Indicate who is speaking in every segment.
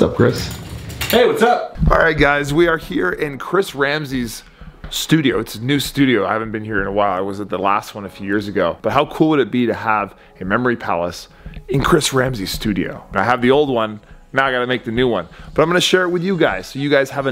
Speaker 1: What's up, Chris?
Speaker 2: Hey, what's up?
Speaker 1: All right, guys, we are here in Chris Ramsey's studio. It's a new studio. I haven't been here in a while. I was at the last one a few years ago. But how cool would it be to have a memory palace in Chris Ramsey's studio? I have the old one. Now I gotta make the new one. But I'm gonna share it with you guys. So you guys have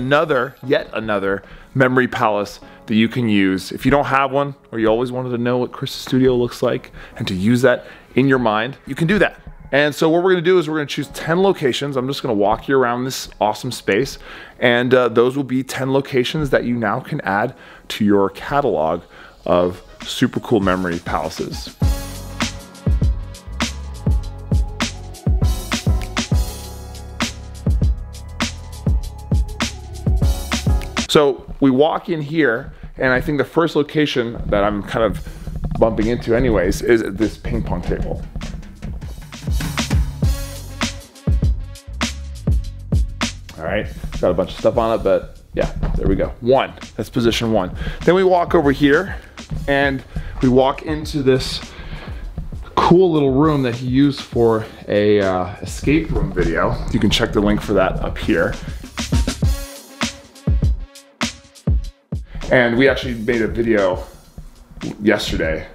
Speaker 1: yet another memory palace that you can use. If you don't have one, or you always wanted to know what Chris's studio looks like and to use that in your mind, you can do that. And so what we're gonna do is we're gonna choose 10 locations. I'm just gonna walk you around this awesome space. And those will be 10 locations that you now can add to your catalog of super cool memory palaces. So we walk in here, and I think the first location that I'm kind of bumping into anyways is this ping pong table. All right, got a bunch of stuff on it, but yeah, there we go. One, that's position one. Then we walk over here, and we walk into this cool little room that he used for a escape room video. You can check the link for that up here. And we actually made a video yesterday,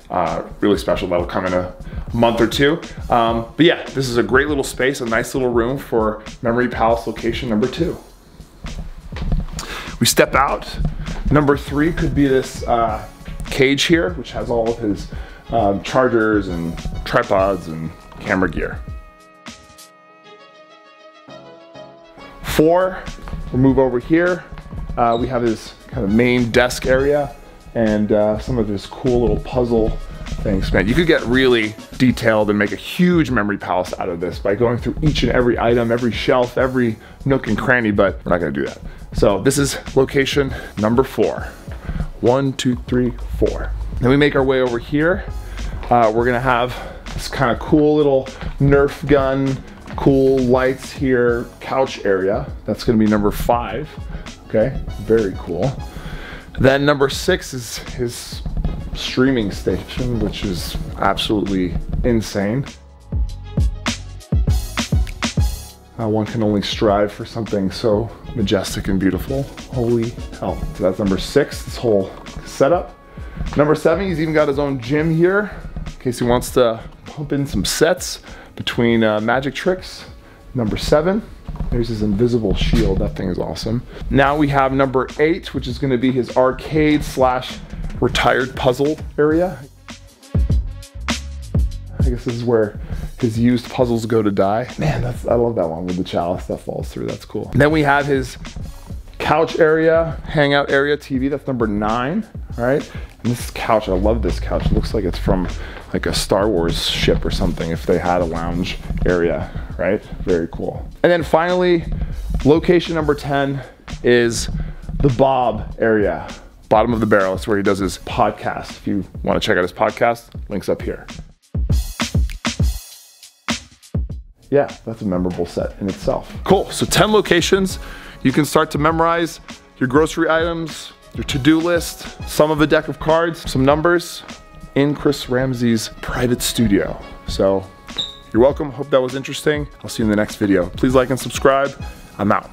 Speaker 1: really special, that'll come in a month or two. But yeah, this is a great little space, a nice little room for Memory Palace location number 2. We step out. Number 3 could be this cage here, which has all of his chargers and tripods and camera gear. 4, we'll move over here. We have his kind of main desk area and some of his cool little puzzle things. Man, you could get really detailed and make a huge memory palace out of this by going through each and every item, every shelf, every nook and cranny, but we're not gonna do that. So this is location number 4. 1, 2, 3, 4. Then we make our way over here. We're gonna have this kind of cool little Nerf gun, cool lights here, couch area. That's gonna be number 5. Okay, very cool. Then number 6 is his streaming station, which is absolutely insane. One can only strive for something so majestic and beautiful. Holy hell. So that's number 6, this whole setup. Number 7, he's even got his own gym here, in case he wants to pump in some sets between magic tricks. Number 7. There's his invisible shield. That thing is awesome. Now we have number 8, which is going to be his arcade / retired puzzle area. I guess this is where his used puzzles go to die. Man, I love that one with the chalice that falls through. That's cool. And then we have his couch area, hangout area, TV. That's number 9. All right. And this couch, I love this couch. It looks like it's from like a Star Wars ship or something if they had a lounge area, right? Very cool. And then finally, location number 10 is the Bob area. Bottom of the barrel, that's where he does his podcast. If you want to check out his podcast, links up here. Yeah, that's a memorable set in itself. Cool, so 10 locations. You can start to memorize your grocery items, your to-do list, some of a deck of cards, some numbers in Chris Ramsey's private studio. So you're welcome, hope that was interesting. I'll see you in the next video. Please like and subscribe. I'm out.